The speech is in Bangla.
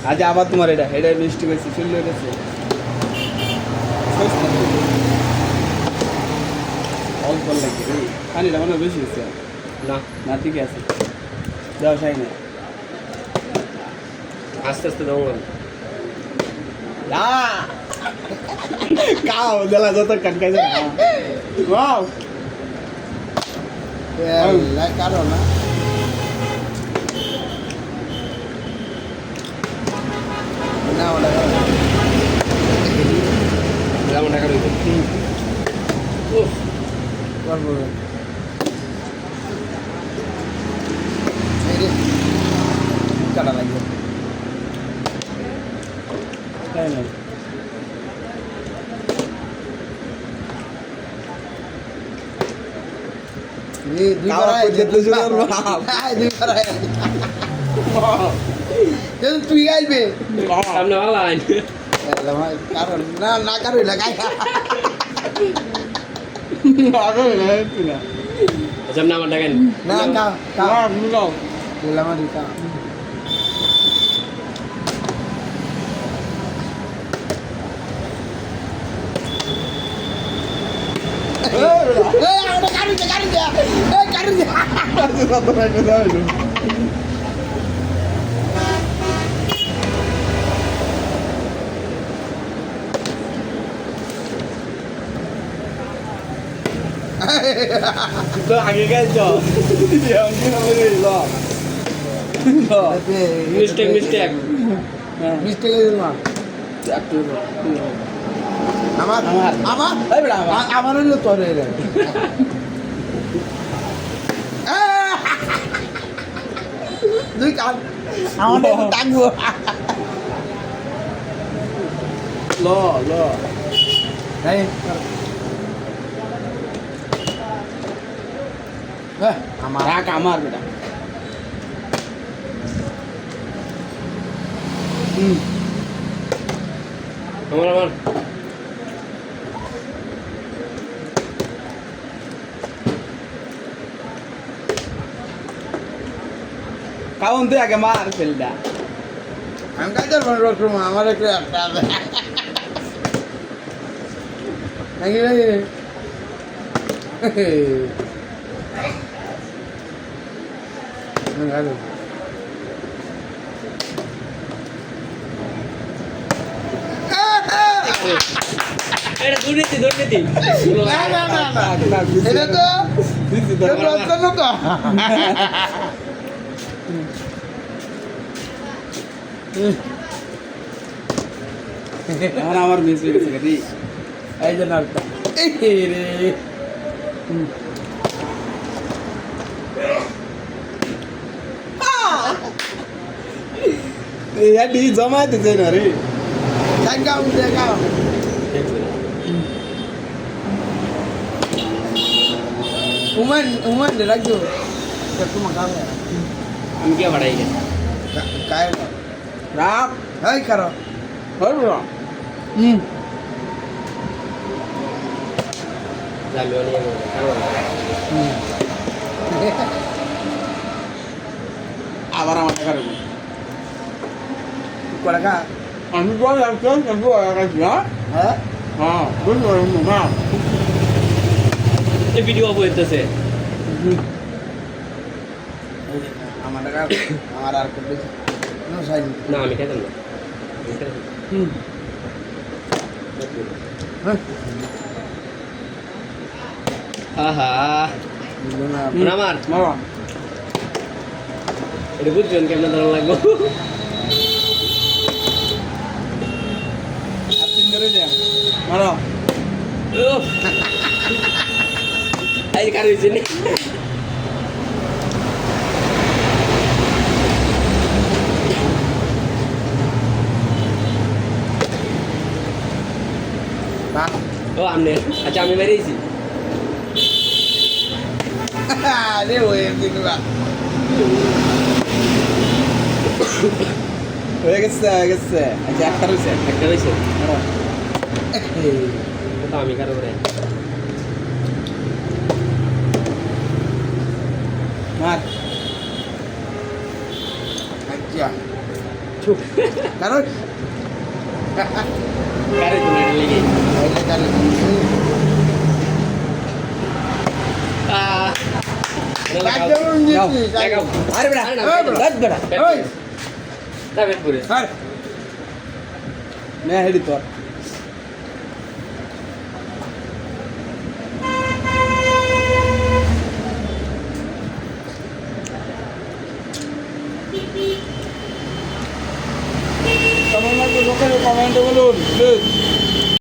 আজ আবার তোমার এটা মিষ্টি হয়েছে সুন্দর হয়েছে অল্প লাগে পানিটা মনে বেশি হয়েছে না না ঠিক আছে যাও সাই না আস্তে আস্তে দাও না কাও দেলা যত কাটকাই যায় ওয়াও লা কারো না না ওলা যেমন টাকা রইবে উফ করব এই কাটা লাগবে তাই না ये दुबारा যেতে জোর বাপ আয় দুবারা এই তুই আইবে সামনে ভালো আইন এলা ভাই কারণ না না কারো লাগাই আগে না তুই না সামনে আমার টাকা না কা কা মুলো এলা মারি কা তো আগে গেছ মিস্টেক মিস্টেক আমার আমার আমার আমার হলো তোর দুই কান আমার টাকবো ল ল এই আমার রাখ আমার বেটা আমার কাউন তুই আগে মার ফেলটা আমি কাজের মনে রাখলাম আমার একটু একটা আছে নাকি নাকি এটা দুর্নীতি দুর্নীতি না না না না এটা তো তো এখন আমার মিস হয়ে গেছে রে এই যে নালটা এই রে এই আডি জমা দিতে না রে জায়গা উঠে গাও উমান রে রাখো তোমার গাও আমি কে বাড়াই গে काय राम हाय करो बरोबर जालो नहीं আবার আমাকে করব কোলাকা আমি বল রাখছো সব রাখছি হ্যাঁ হ্যাঁ বুঝলো না এই ভিডিও অফ হইতেছে আমার টাকা আমার আর করবে না সাইন না আমি খেতাম না আহা আমার মামা এটা বুঝছেন কেমন ধরন লাগবো আপনি ধরে যান মারো এই কার হইছে নি ও আমনে আচ্ছা আমি বেরিয়েছি আরে ওই দিনবা হয়ে গেছে আচ্ছা একটা রয়েছে একটা হয়েছে তো আমি কারো করে মার আচ্ছা চুপ কারণ কারে তুমি এটা লেগে এটা কারণ বাজরুন জিতলি লাগাও আরে বেটা আরে না, দাঁত বেটা ওই তা বেট করে স্যার নে হেডি তোর তোমার লোকের কমেন্ট বলুন প্লিজ